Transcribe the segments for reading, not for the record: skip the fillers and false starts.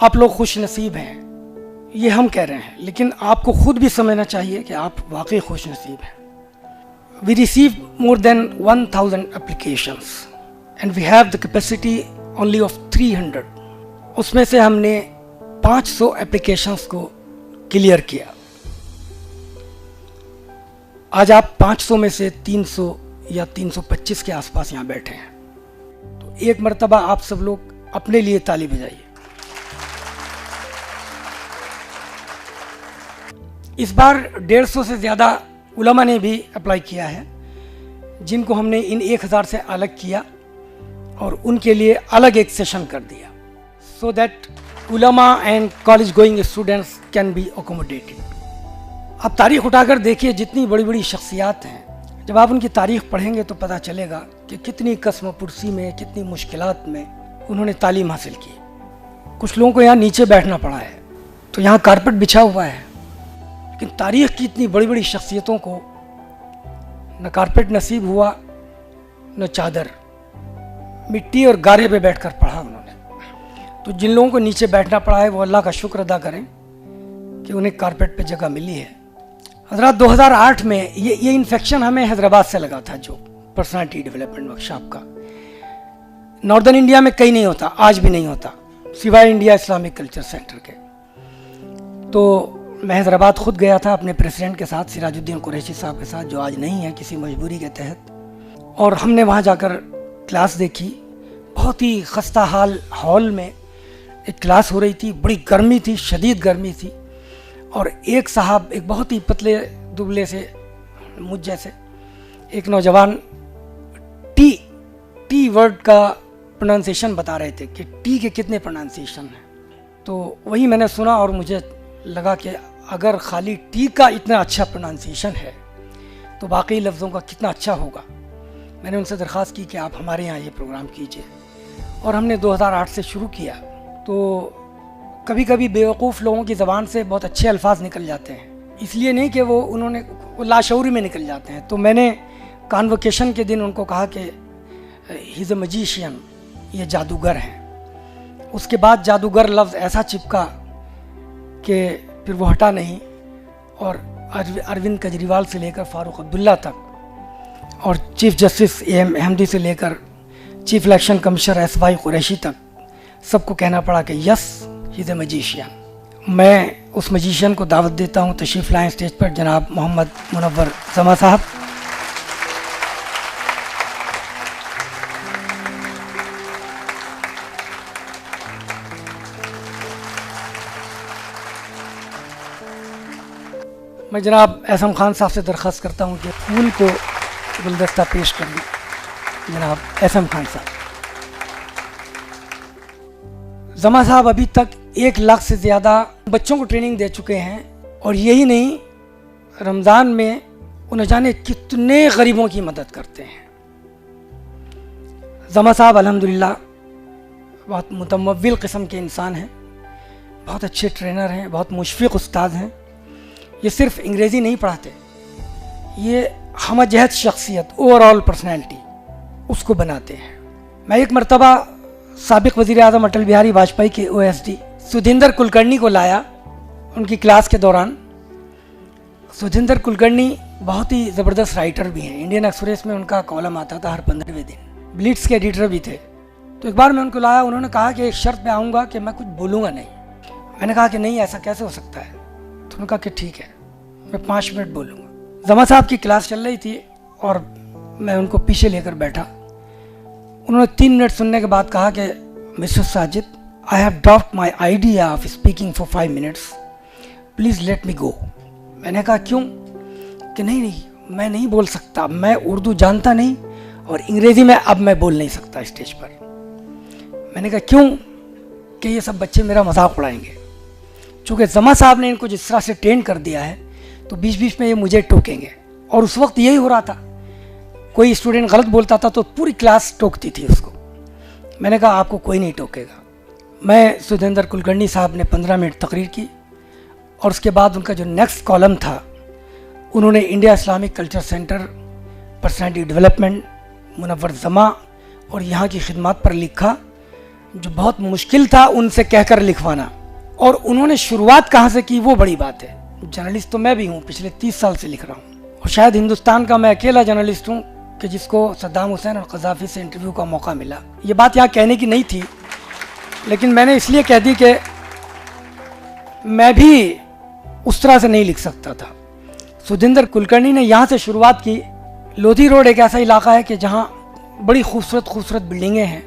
आप लोग खुश नसीब हैं, ये हम कह रहे हैं, लेकिन आपको खुद भी समझना चाहिए कि आप वाकई खुश नसीब हैं। We receive more than 1000 applications and we have the capacity only of 300। उसमें से हमने 500 एप्लीकेशंस को क्लियर किया। आज आप 500 में से 300 या 325 के आसपास यहाँ बैठे हैं, तो एक मर्तबा आप सब लोग अपने लिए ताली बजाइए। इस बार 150 से ज़्यादा उलमा ने भी अप्लाई किया है, जिनको हमने इन 1000 से अलग किया और उनके लिए अलग एक सेशन कर दिया, सो दैट उलमा and college going students can be accommodated. आप तारीख उठाकर देखिए, जितनी बड़ी बड़ी शख्सियात हैं, जब आप उनकी तारीख पढ़ेंगे तो पता चलेगा कि कितनी कसम पुरसी में, कितनी मुश्किलात में उन्होंने तालीम हासिल की। कुछ लोगों को यहाँ नीचे बैठना पड़ा है, तो यहाँ कारपेट बिछा हुआ है, लेकिन तारीख की इतनी बड़ी बड़ी शख्सियतों को न कारपेट नसीब हुआ न चादर, मिट्टी और गारे पे बैठकर पढ़ा उन्होंने। तो जिन लोगों को नीचे बैठना पड़ा है वो अल्लाह का शुक्र अदा करें कि उन्हें कारपेट पे जगह मिली है। हज़रात 2008 में ये इन्फेक्शन हमें हैदराबाद से लगा था, जो पर्सनालिटी डेवलपमेंट वर्कशॉप का। नॉर्दर्न इंडिया में कहीं नहीं होता, आज भी नहीं होता, सिवाय इंडिया इस्लामिक कल्चर सेंटर के। तो मैं हैदराबाद खुद गया था अपने प्रेसिडेंट के साथ, सिराजुद्दीन कुरैशी साहब के साथ, जो आज नहीं है किसी मजबूरी के तहत। और हमने वहाँ जाकर क्लास देखी। बहुत ही खस्ता हाल हॉल में एक क्लास हो रही थी, बड़ी गर्मी थी, शदीद गर्मी थी। और एक साहब, एक बहुत ही पतले दुबले से, मुझ जैसे एक नौजवान, टी वर्ड का प्रोनाउंसिएशन बता रहे थे कि टी के कितने प्रोनाउंसिएशन हैं। तो वही मैंने सुना और मुझे लगा कि अगर खाली टी का इतना अच्छा प्रोनाउंसिएशन है तो बाकी लफ्ज़ों का कितना अच्छा होगा। मैंने उनसे दरख्वास्त की कि आप हमारे यहाँ ये प्रोग्राम कीजिए, और हमने 2008 से शुरू किया। तो कभी कभी बेवकूफ़ लोगों की ज़बान से बहुत अच्छे अल्फाज निकल जाते हैं, इसलिए नहीं कि वो लाशऊरी में निकल जाते हैं। तो मैंने कॉन्वोकेशन के दिन उनको कहा कि ही इज़ अ मैजिशियन, ये जादूगर हैं। उसके बाद जादूगर लफ्ज़ ऐसा चिपका कि फिर वो हटा नहीं, और अरविंद केजरीवाल से लेकर फारूक अब्दुल्ला तक, और चीफ जस्टिस AM अहमदी से लेकर chief election commissioner SY Qureshi तक, सबको कहना पड़ा कि yes he is a magician. मैं उस मैजिशियन को दावत देता हूँ, तशरीफ़ लाएँ स्टेज पर, जनाब मोहम्मद मुनव्वर जमा साहब। मैं जनाब एहसन खान साहब से दरख्वास्त करता हूँ कि फूल को गुलदस्ता पेश कर दें। जनाब एहसन खान साहब। जमा साहब अभी तक 1 लाख से ज़्यादा बच्चों को ट्रेनिंग दे चुके हैं, और यही नहीं, रमज़ान में उन्हें जाने कितने गरीबों की मदद करते हैं। जमा साहब अल्हम्दुलिल्लाह बहुत मुतमव्विल किस्म के इंसान हैं, बहुत अच्छे ट्रेनर हैं, बहुत मुशफ़िक़ उस्ताद हैं। ये सिर्फ अंग्रेज़ी नहीं पढ़ाते, ये हमजहत शख्सियत, ओवरऑल पर्सनैलिटी उसको बनाते हैं। मैं एक मरतबा साबिक़ वज़ीर आज़म अटल बिहारी वाजपेयी के OSD सुधिंदर कुलकर्णी को लाया उनकी क्लास के दौरान। सुधिंदर कुलकर्णी बहुत ही ज़बरदस्त राइटर भी हैं, इंडियन एक्सप्रेस में उनका कॉलम आता था हर 15वें दिन, ब्लिट्स के एडिटर भी थे। तो एक बार मैं उनको लाया, उन्होंने कहा कि एक शर्त पे आऊँगा कि मैं कुछ बोलूँगा नहीं। मैंने कहा कि नहीं, ऐसा कैसे हो सकता है? तो उन्होंने कहा कि ठीक है, मैं 5 मिनट बोलूँगा। जमा साहब की क्लास चल रही थी और मैं उनको पीछे लेकर बैठा। उन्होंने 3 मिनट सुनने के बाद कहा कि mister Sajid, I have dropped my idea of speaking for 5 minutes, please let me go. मैंने कहा क्यों? कि नहीं, मैं नहीं बोल सकता, मैं उर्दू जानता नहीं और अंग्रेज़ी में अब मैं बोल नहीं सकता स्टेज पर। मैंने कहा क्यों? कि ये सब बच्चे मेरा मजाक उड़ाएंगे। चूँकि जमा साहब ने इनको जिस तरह से ट्रेन कर दिया है, तो बीच बीच में ये मुझे टोकेंगे, और उस वक्त यही हो रहा था। कोई स्टूडेंट गलत बोलता था तो पूरी क्लास टोकती थी उसको। मैंने कहा आपको कोई नहीं टोकेगा। मैं सुधिंदर कुलकर्णी साहब ने 15 मिनट तकरीर की, और उसके बाद उनका जो नेक्स्ट कॉलम था, उन्होंने India Islamic culture centre, personality development, Munawwar Jama और यहाँ की खिदमत पर लिखा जो बहुत मुश्किल था उनसे कहकर लिखवाना, और उन्होंने शुरुआत कहाँ से की वो बड़ी बात है। जर्नलिस्ट तो मैं भी हूँ, पिछले 30 साल से लिख रहा हूँ, और शायद हिंदुस्तान का मैं अकेला जर्नलिस्ट हूँ कि जिसको सद्दाम हुसैन और क़ज़ाफ़ी से इंटरव्यू का मौका मिला। ये बात यहाँ कहने की नहीं थी, लेकिन मैंने इसलिए कह दी कि मैं भी उस तरह से नहीं लिख सकता था। सुधिंदर कुलकर्णी ने यहाँ से शुरुआत की। लोधी रोड एक ऐसा इलाका है कि जहाँ बड़ी खूबसूरत खूबसूरत बिल्डिंगें हैं,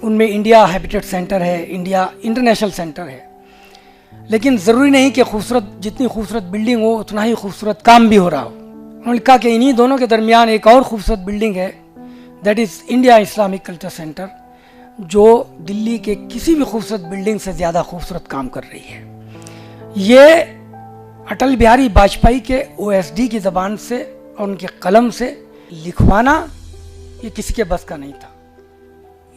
उनमें इंडिया हैबिटेट सेंटर है, इंडिया इंटरनेशनल सेंटर है, लेकिन ज़रूरी नहीं कि खूबसूरत जितनी खूबसूरत बिल्डिंग हो उतना ही खूबसूरत काम भी हो रहा हो। उन्होंने लिखा कि इन्हीं दोनों के दरमियान एक और खूबसूरत बिल्डिंग है, that is India Islamic culture centre, जो दिल्ली के किसी भी खूबसूरत बिल्डिंग से ज़्यादा खूबसूरत काम कर रही है। ये अटल बिहारी वाजपेयी के OSD की ज़बान से और उनके कलम से लिखवाना ये किसी के बस का नहीं था।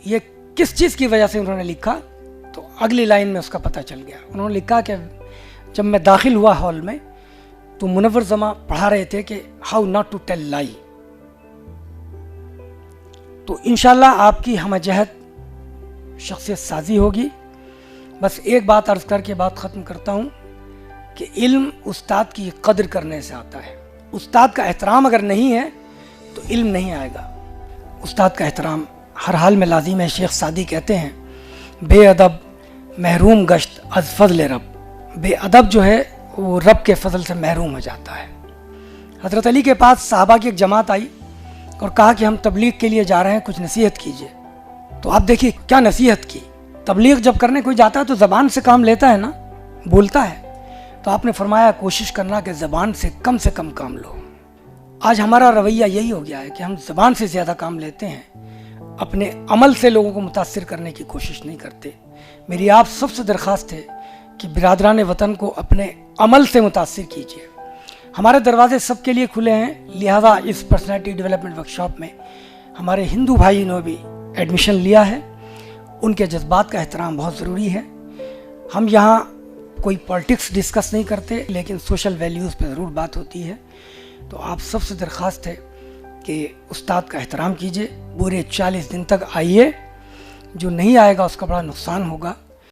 ये किस चीज़ की वजह से उन्होंने लिखा, तो अगली लाइन में उसका पता चल गया। उन्होंने लिखा कि जब मैं दाखिल हुआ हॉल में तो मुनव्वर जमा पढ़ा रहे थे कि how not to tell lie. तो इंशाल्लाह आपकी हमजहत शख्सियत साजी होगी। बस एक बात अर्ज़ करके बात ख़त्म करता हूँ कि इल्म उस्ताद की कदर करने से आता है। उस्ताद का एहतराम अगर नहीं है तो इल्म नहीं आएगा। उस्ताद का एहतराम हर हाल में लाजिम है। शेख सादी कहते हैं, बेअदब महरूम गश्त अज़ फ़ज़ल रब। बेअदब जो है वो रब के फजल से महरूम हो जाता है। हज़रत अली के पास सहाबा की एक जमात आई और कहा कि हम तबलीग के लिए जा रहे हैं, कुछ नसीहत कीजिए। तो आप देखिए क्या नसीहत की। तबलीग जब करने कोई जाता है तो ज़बान से काम लेता है ना, बोलता है। तो आपने फरमाया कोशिश करना कि ज़बान से कम काम लो। आज हमारा रवैया यही हो गया है कि हम ज़बान से ज़्यादा काम लेते हैं, अपने अमल से लोगों को मुतासिर करने की कोशिश नहीं करते। मेरी आप सबसे दरख्वास्त है कि बिरादरान वतन को अपने अमल से मुतासिर कीजिए। हमारे दरवाजे सबके लिए खुले हैं, लिहाजा इस पर्सनैलिटी डेवलपमेंट वर्कशॉप में हमारे हिंदू भाई ने भी एडमिशन लिया है। उनके जज्बात का एहतराम बहुत ज़रूरी है। हम यहाँ कोई पॉलिटिक्स डिस्कस नहीं करते, लेकिन सोशल वैल्यूज़ पे ज़रूर बात होती है। तो आप सबसे दरख्वास्त है कि उस्ताद का एहतराम कीजिए। पूरे 40 दिन तक आइए, जो नहीं आएगा उसका बड़ा नुकसान होगा।